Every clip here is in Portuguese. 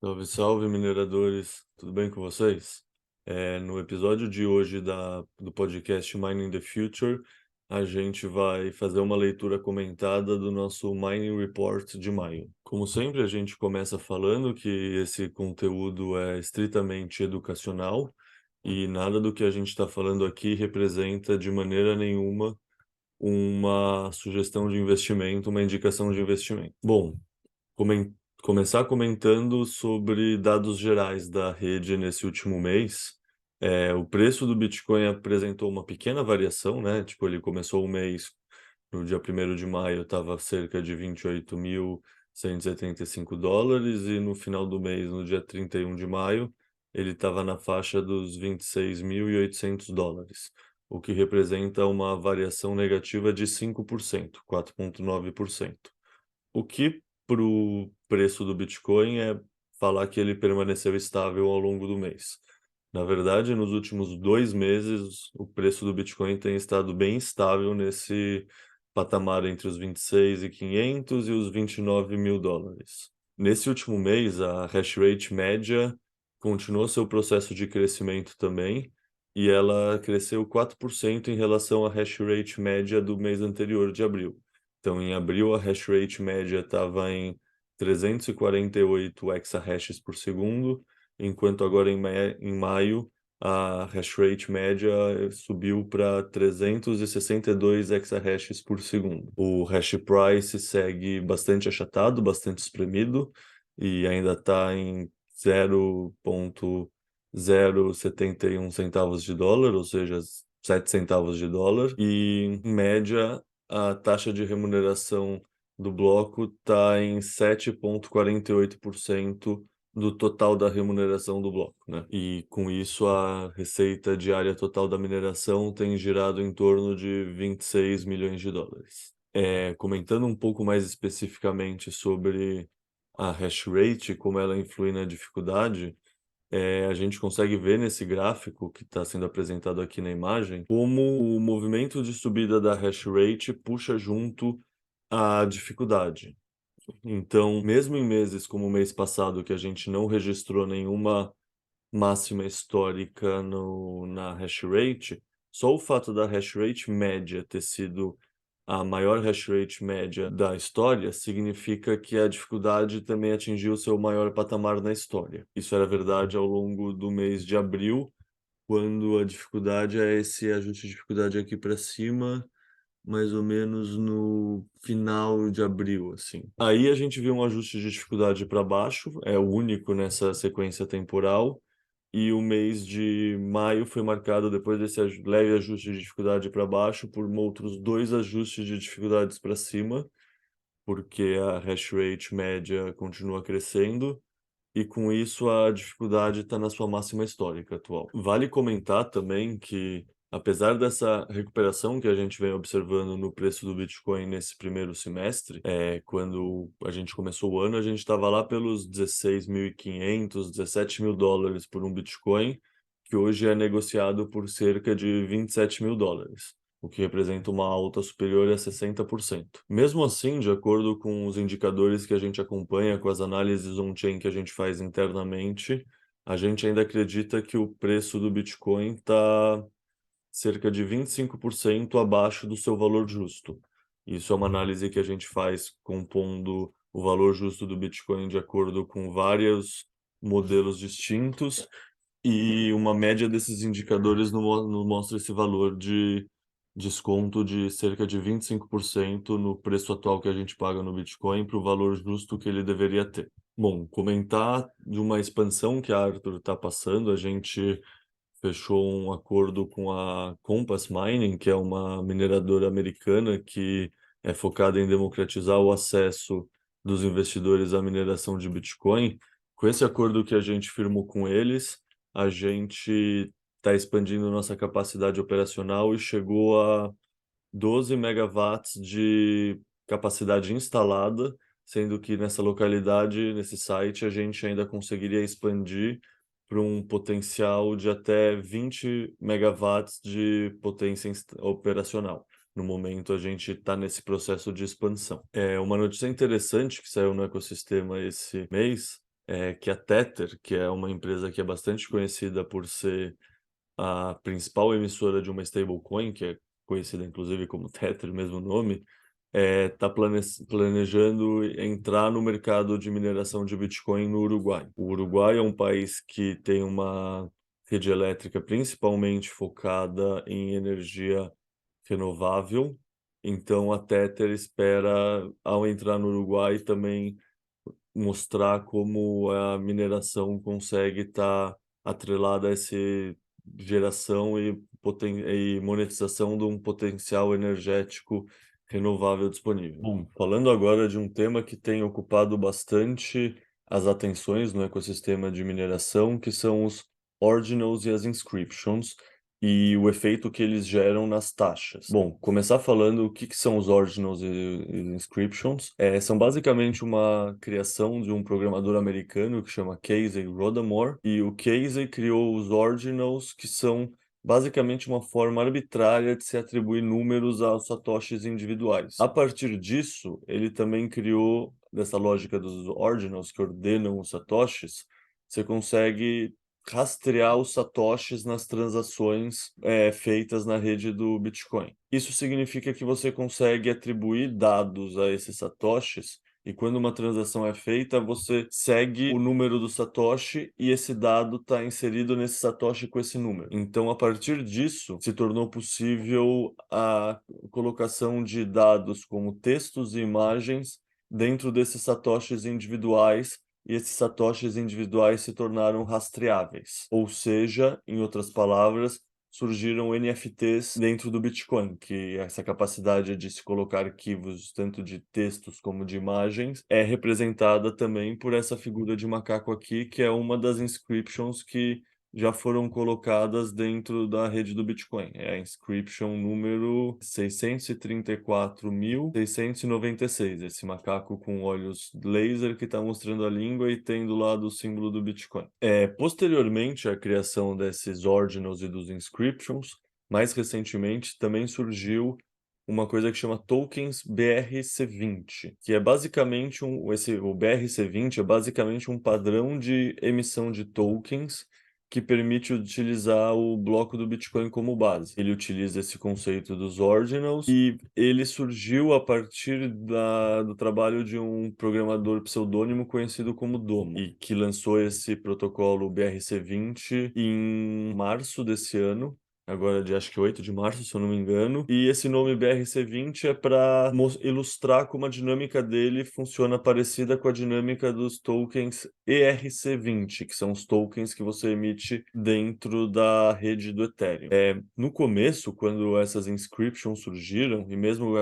Salve, salve, mineradores! Tudo bem com vocês? No episódio de hoje do podcast Mining the Future, a gente vai fazer uma leitura comentada do nosso Mining Report de maio. Como sempre, a gente começa falando que esse conteúdo é estritamente educacional e nada do que a gente está falando aqui representa de maneira nenhuma uma sugestão de investimento, uma indicação de investimento. Bom, começar comentando sobre dados gerais da rede nesse último mês. O preço do Bitcoin apresentou uma pequena variação, né? Tipo, ele começou o mês no dia 1º de maio, estava cerca de $28.175 e no final do mês, no dia 31 de maio, ele estava na faixa dos $26.800, o que representa uma variação negativa de 5%, 4,9%. O que para o preço do Bitcoin é falar que ele permaneceu estável ao longo do mês. Na verdade, nos últimos 2 meses, o preço do Bitcoin tem estado bem estável nesse patamar entre os 26.500 e os $29.000. Nesse último mês, a hash rate média continuou seu processo de crescimento também, e ela cresceu 4% em relação à hash rate média do mês anterior, de abril. Então, em abril, a hash rate média estava em 348 exahashes por segundo, enquanto agora em maio a hash rate média subiu para 362 exahashes por segundo. O hash price segue bastante achatado, bastante espremido, e ainda está em 0,071 centavos de dólar, ou seja, 7 centavos de dólar, e em média a taxa de remuneração do bloco está em 7,48% do total da remuneração do bloco, né? E com isso a receita diária total da mineração tem girado em torno de $26 milhões. Comentando um pouco mais especificamente sobre a hash rate, como ela influi na dificuldade, a gente consegue ver nesse gráfico que está sendo apresentado aqui na imagem, como o movimento de subida da hash rate puxa junto a dificuldade. Então, mesmo em meses como o mês passado, que a gente não registrou nenhuma máxima histórica na hash rate, só o fato da hash rate média ter sido a maior hash rate média da história significa que a dificuldade também atingiu seu maior patamar na história. Isso era verdade ao longo do mês de abril, quando a dificuldade é esse ajuste de dificuldade aqui para cima, mais ou menos no final de abril, assim. Aí a gente viu um ajuste de dificuldade para baixo, é o único nessa sequência temporal, e o mês de maio foi marcado, depois desse leve ajuste de dificuldade para baixo, por outros 2 ajustes de dificuldades para cima, porque a hash rate média continua crescendo, e com isso a dificuldade está na sua máxima histórica atual. Vale comentar também que, apesar dessa recuperação que a gente vem observando no preço do Bitcoin nesse primeiro semestre, quando a gente começou o ano, a gente estava lá pelos 16.500, $17.000 por um Bitcoin, que hoje é negociado por cerca de $27.000, o que representa uma alta superior a 60%. Mesmo assim, de acordo com os indicadores que a gente acompanha, com as análises on-chain que a gente faz internamente, a gente ainda acredita que o preço do Bitcoin está cerca de 25% abaixo do seu valor justo. Isso é uma análise que a gente faz compondo o valor justo do Bitcoin de acordo com vários modelos distintos, e uma média desses indicadores nos mostra esse valor de desconto de cerca de 25% no preço atual que a gente paga no Bitcoin para o valor justo que ele deveria ter. Bom, comentar de uma expansão que a Arthur está passando, a gente fechou um acordo com a Compass Mining, que é uma mineradora americana que é focada em democratizar o acesso dos investidores à mineração de Bitcoin. Com esse acordo que a gente firmou com eles, a gente está expandindo nossa capacidade operacional e chegou a 12 megawatts de capacidade instalada, sendo que nessa localidade, nesse site, a gente ainda conseguiria expandir para um potencial de até 20 megawatts de potência operacional. No momento, a gente está nesse processo de expansão. Uma notícia interessante que saiu no ecossistema esse mês que a Tether, que é uma empresa que é bastante conhecida por ser a principal emissora de uma stablecoin, que é conhecida inclusive como Tether, mesmo nome, está planejando entrar no mercado de mineração de Bitcoin no Uruguai. O Uruguai é um país que tem uma rede elétrica principalmente focada em energia renovável, então a Tether espera, ao entrar no Uruguai, também mostrar como a mineração consegue estar atrelada a essa geração e monetização de um potencial energético renovável disponível. Bom, falando agora de um tema que tem ocupado bastante as atenções no ecossistema de mineração, que são os ordinals e as inscriptions, e o efeito que eles geram nas taxas. Bom, começar falando o que são os ordinals e inscriptions. São basicamente uma criação de um programador americano que chama Casey Rodamore, e o Casey criou os ordinals, que são basicamente uma forma arbitrária de se atribuir números aos satoshis individuais. A partir disso, ele também criou, dessa lógica dos ordinals que ordenam os satoshis, você consegue rastrear os satoshis nas transações feitas na rede do Bitcoin. Isso significa que você consegue atribuir dados a esses satoshis e quando uma transação é feita, você segue o número do satoshi e esse dado está inserido nesse satoshi com esse número. Então, a partir disso, se tornou possível a colocação de dados como textos e imagens dentro desses satoshis individuais, e esses satoshis individuais se tornaram rastreáveis. Ou seja, em outras palavras, surgiram NFTs dentro do Bitcoin, que essa capacidade de se colocar arquivos tanto de textos como de imagens é representada também por essa figura de macaco aqui, que é uma das inscriptions que já foram colocadas dentro da rede do Bitcoin. É a inscription número 634.696, esse macaco com olhos laser que está mostrando a língua e tem do lado o símbolo do Bitcoin. Posteriormente à criação desses ordinals e dos inscriptions, mais recentemente também surgiu uma coisa que chama tokens BRC20, que é basicamente o BRC20 é basicamente um padrão de emissão de tokens que permite utilizar o bloco do Bitcoin como base. Ele utiliza esse conceito dos ordinals e ele surgiu a partir do trabalho de um programador pseudônimo conhecido como Domo, e que lançou esse protocolo BRC20 em março desse ano. Agora, acho que 8 de março, se eu não me engano. E esse nome BRC20 é para ilustrar como a dinâmica dele funciona parecida com a dinâmica dos tokens ERC20, que são os tokens que você emite dentro da rede do Ethereum. No começo, quando essas inscriptions surgiram, e mesmo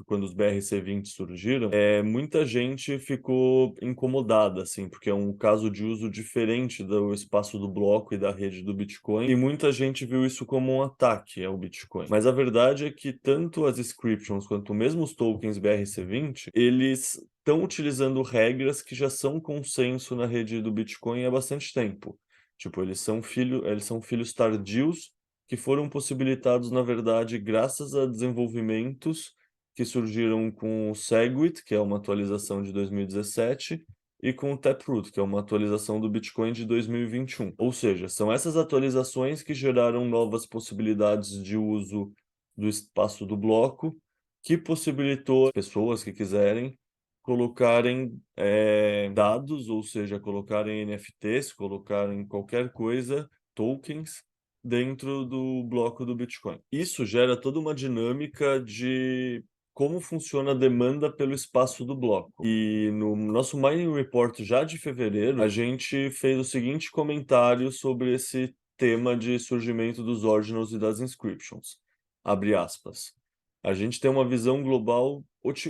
quando os BRC20 surgiram, muita gente ficou incomodada, assim, porque é um caso de uso diferente do espaço do bloco e da rede do Bitcoin, e muita gente viu isso como um ataque ao Bitcoin. Mas a verdade é que tanto as inscriptions quanto mesmo os tokens BRC20, eles estão utilizando regras que já são consenso na rede do Bitcoin há bastante tempo. Tipo, eles são filhos tardios que foram possibilitados, na verdade, graças a desenvolvimentos que surgiram com o Segwit, que é uma atualização de 2017, e com o Taproot, que é uma atualização do Bitcoin de 2021. Ou seja, são essas atualizações que geraram novas possibilidades de uso do espaço do bloco, que possibilitou pessoas que quiserem colocarem dados, ou seja, colocarem NFTs, colocarem qualquer coisa, tokens, dentro do bloco do Bitcoin. Isso gera toda uma dinâmica de como funciona a demanda pelo espaço do bloco. E no nosso Mining Report já de fevereiro, a gente fez o seguinte comentário sobre esse tema de surgimento dos ordinals e das inscriptions. Abre aspas. A gente tem uma visão global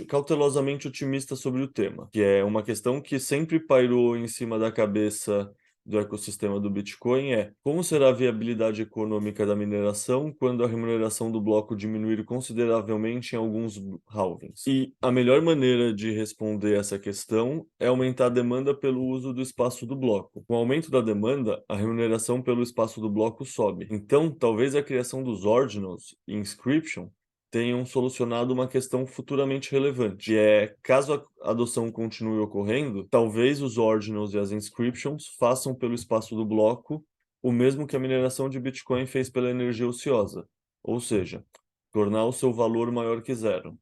cautelosamente otimista sobre o tema, que é uma questão que sempre pairou em cima da cabeça do ecossistema do Bitcoin como será a viabilidade econômica da mineração quando a remuneração do bloco diminuir consideravelmente em alguns halvings. E a melhor maneira de responder essa questão é aumentar a demanda pelo uso do espaço do bloco. Com o aumento da demanda, a remuneração pelo espaço do bloco sobe. Então, talvez a criação dos ordinals e inscription tenham solucionado uma questão futuramente relevante, que é, caso a adoção continue ocorrendo, talvez os ordinals e as inscriptions façam pelo espaço do bloco o mesmo que a mineração de Bitcoin fez pela energia ociosa, ou seja, tornar o seu valor maior que zero.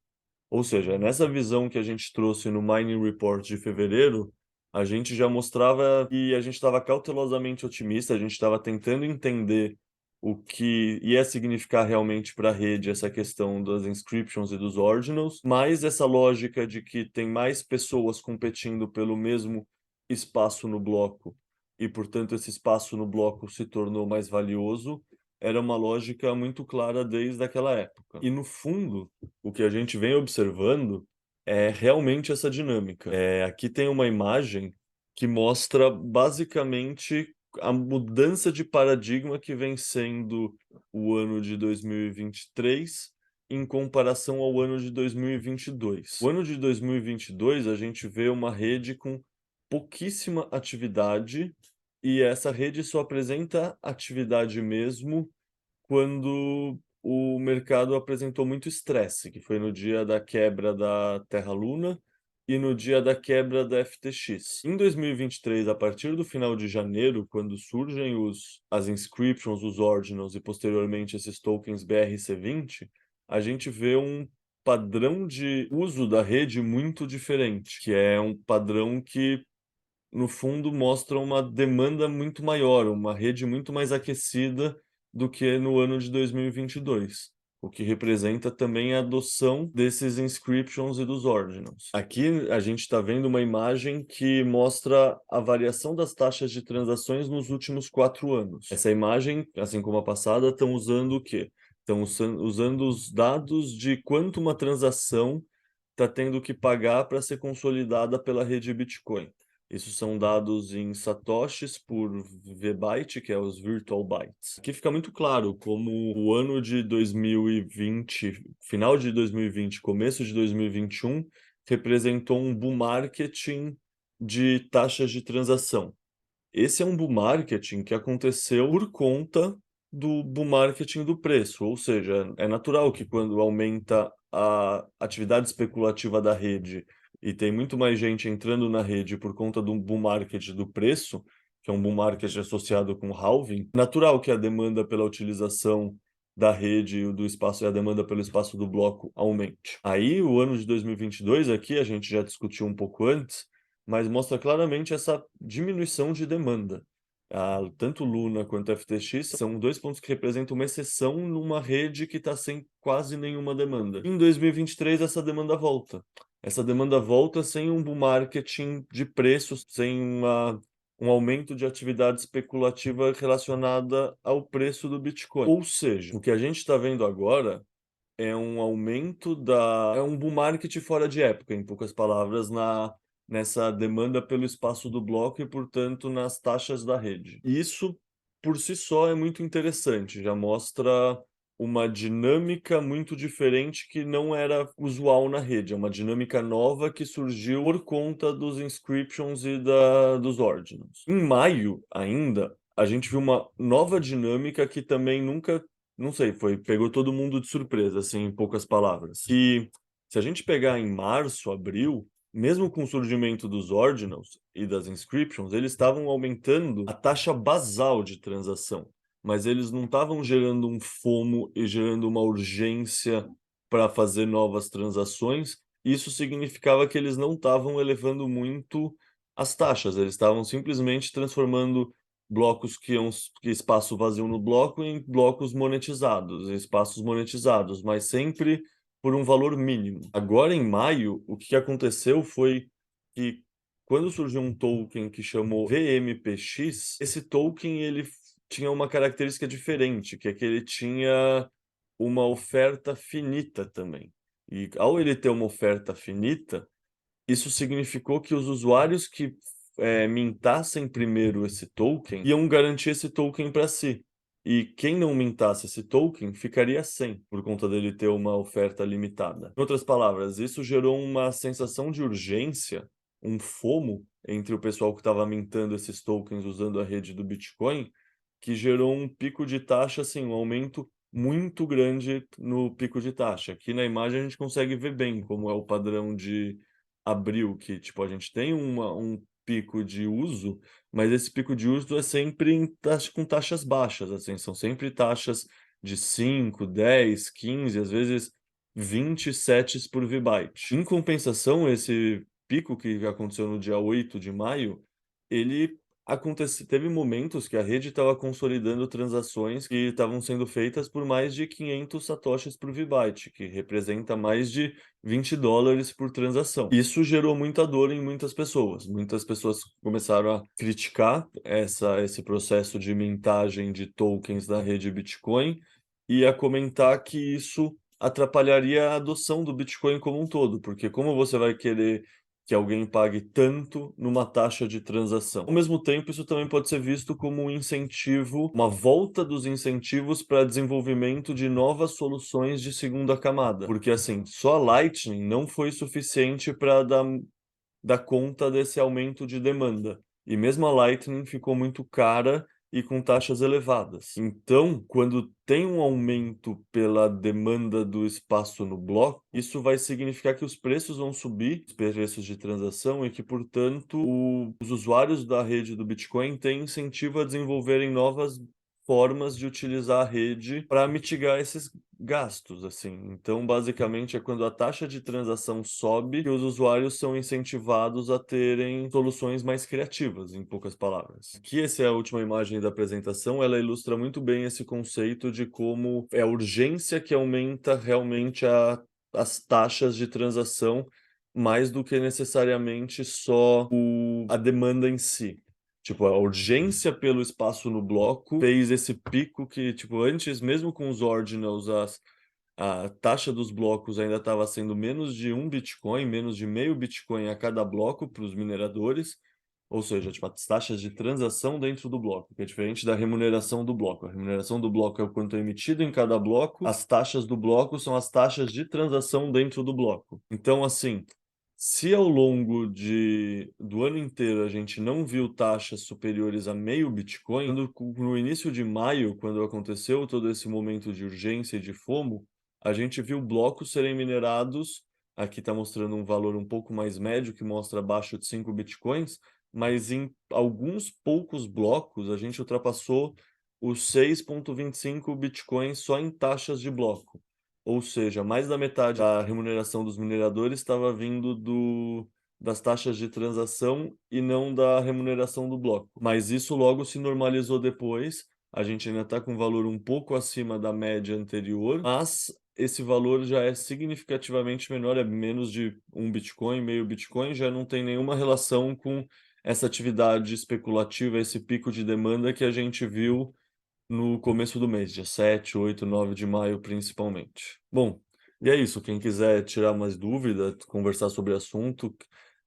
Ou seja, nessa visão que a gente trouxe no Mining Report de fevereiro, a gente já mostrava que a gente estava cautelosamente otimista, a gente estava tentando entender o que ia significar realmente para a rede essa questão das inscriptions e dos ordinals, mas essa lógica de que tem mais pessoas competindo pelo mesmo espaço no bloco e, portanto, esse espaço no bloco se tornou mais valioso, era uma lógica muito clara desde aquela época. E, no fundo, o que a gente vem observando é realmente essa dinâmica. Aqui tem uma imagem que mostra basicamente a mudança de paradigma que vem sendo o ano de 2023 em comparação ao ano de 2022. O ano de 2022, a gente vê uma rede com pouquíssima atividade, e essa rede só apresenta atividade mesmo quando o mercado apresentou muito estresse, que foi no dia da quebra da Terra Luna e no dia da quebra da FTX. Em 2023, a partir do final de janeiro, quando surgem as inscriptions, os ordinals e posteriormente esses tokens BRC20, a gente vê um padrão de uso da rede muito diferente, que é um padrão que no fundo, mostra uma demanda muito maior, uma rede muito mais aquecida do que no ano de 2022, o que representa também a adoção desses inscriptions e dos ordinals. Aqui a gente está vendo uma imagem que mostra a variação das taxas de transações nos últimos 4 anos. Essa imagem, assim como a passada, estão usando o quê? Estão usando os dados de quanto uma transação está tendo que pagar para ser consolidada pela rede Bitcoin. Isso são dados em satoshis por VByte, que é os virtual bytes. Aqui fica muito claro como o ano de 2020, final de 2020, começo de 2021, representou um bull marketing de taxas de transação. Esse é um bull marketing que aconteceu por conta do bull marketing do preço, ou seja, é natural que quando aumenta a atividade especulativa da rede e tem muito mais gente entrando na rede por conta do bull market do preço, que é um bull market associado com halving, natural que a demanda pela utilização da rede e do espaço e a demanda pelo espaço do bloco aumente. Aí, o ano de 2022, aqui a gente já discutiu um pouco antes, mas mostra claramente essa diminuição de demanda. Tanto Luna quanto FTX são dois pontos que representam uma exceção numa rede que está sem quase nenhuma demanda. Em 2023, essa demanda volta. Essa demanda volta sem um bull marketing de preços, sem um aumento de atividade especulativa relacionada ao preço do Bitcoin. Ou seja, o que a gente está vendo agora é um aumento é um bull market fora de época, em poucas palavras, nessa demanda pelo espaço do bloco e, portanto, nas taxas da rede. Isso, por si só, é muito interessante, já mostra uma dinâmica muito diferente que não era usual na rede, é uma dinâmica nova que surgiu por conta dos inscriptions e dos ordinals. Em maio, ainda, a gente viu uma nova dinâmica que também nunca, não sei, pegou todo mundo de surpresa, assim, em poucas palavras. E se a gente pegar em março, abril, mesmo com o surgimento dos ordinals e das inscriptions, eles estavam aumentando a taxa basal de transação, mas eles não estavam gerando um FOMO e gerando uma urgência para fazer novas transações. Isso significava que eles não estavam elevando muito as taxas, eles estavam simplesmente transformando blocos que espaço vazio no bloco em blocos monetizados, em espaços monetizados, mas sempre por um valor mínimo. Agora, em maio, o que aconteceu foi que, quando surgiu um token que chamou VMPX, esse token ele tinha uma característica diferente, que é que ele tinha uma oferta finita também. E ao ele ter uma oferta finita, isso significou que os usuários que mintassem primeiro esse token iam garantir esse token para si. E quem não mintasse esse token ficaria sem, por conta dele ter uma oferta limitada. Em outras palavras, isso gerou uma sensação de urgência, um FOMO, entre o pessoal que estava mintando esses tokens usando a rede do Bitcoin, que gerou um pico de taxa, assim, um aumento muito grande no pico de taxa. Aqui na imagem a gente consegue ver bem como é o padrão de abril, que tipo, a gente tem um pico de uso, mas esse pico de uso é sempre em taxa, com taxas baixas, assim, são sempre taxas de 5, 10, 15, às vezes 20 sets por VByte. Em compensação, esse pico que aconteceu no dia 8 de maio, ele teve momentos que a rede estava consolidando transações que estavam sendo feitas por mais de 500 satoshis por VByte, que representa mais de $20 por transação. Isso gerou muita dor em muitas pessoas. Muitas pessoas começaram a criticar esse processo de mintagem de tokens da rede Bitcoin e a comentar que isso atrapalharia a adoção do Bitcoin como um todo, porque como você vai querer que alguém pague tanto numa taxa de transação? Ao mesmo tempo, isso também pode ser visto como um incentivo, uma volta dos incentivos para desenvolvimento de novas soluções de segunda camada, porque assim, só a Lightning não foi suficiente para dar conta desse aumento de demanda. E mesmo a Lightning ficou muito cara e com taxas elevadas. Então, quando tem um aumento pela demanda do espaço no bloco, isso vai significar que os preços vão subir, os preços de transação, e que, portanto, os usuários da rede do Bitcoin têm incentivo a desenvolverem novas formas de utilizar a rede para mitigar esses gastos, assim. Então, basicamente, é quando a taxa de transação sobe que os usuários são incentivados a terem soluções mais criativas, em poucas palavras. Aqui, essa é a última imagem da apresentação, ela ilustra muito bem esse conceito de como é a urgência que aumenta realmente as taxas de transação, mais do que necessariamente só a demanda em si. Tipo, a urgência pelo espaço no bloco fez esse pico que, tipo, antes, mesmo com os ordinals, a taxa dos blocos ainda estava sendo menos de um Bitcoin, menos de meio Bitcoin a cada bloco para os mineradores, ou seja, tipo, as taxas de transação dentro do bloco, que é diferente da remuneração do bloco. A remuneração do bloco é o quanto é emitido em cada bloco, as taxas do bloco são as taxas de transação dentro do bloco. Então, assim, se ao longo do ano inteiro a gente não viu taxas superiores a meio Bitcoin, no início de maio, quando aconteceu todo esse momento de urgência e de FOMO, a gente viu blocos serem minerados. Aqui está mostrando um valor um pouco mais médio, que mostra abaixo de 5 Bitcoins, mas em alguns poucos blocos a gente ultrapassou os 6,25 Bitcoins só em taxas de bloco. Ou seja, mais da metade da remuneração dos mineradores estava vindo das taxas de transação e não da remuneração do bloco. Mas isso logo se normalizou depois. A gente ainda está com um valor um pouco acima da média anterior, mas esse valor já é significativamente menor, é menos de um Bitcoin, meio Bitcoin, já não tem nenhuma relação com essa atividade especulativa, esse pico de demanda que a gente viu no começo do mês, dia 7, 8, 9 de maio, principalmente. Bom, e é isso. Quem quiser tirar mais dúvida, conversar sobre o assunto,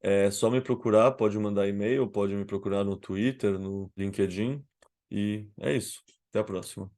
é só me procurar, pode mandar e-mail, pode me procurar no Twitter, no LinkedIn, e é isso. Até a próxima.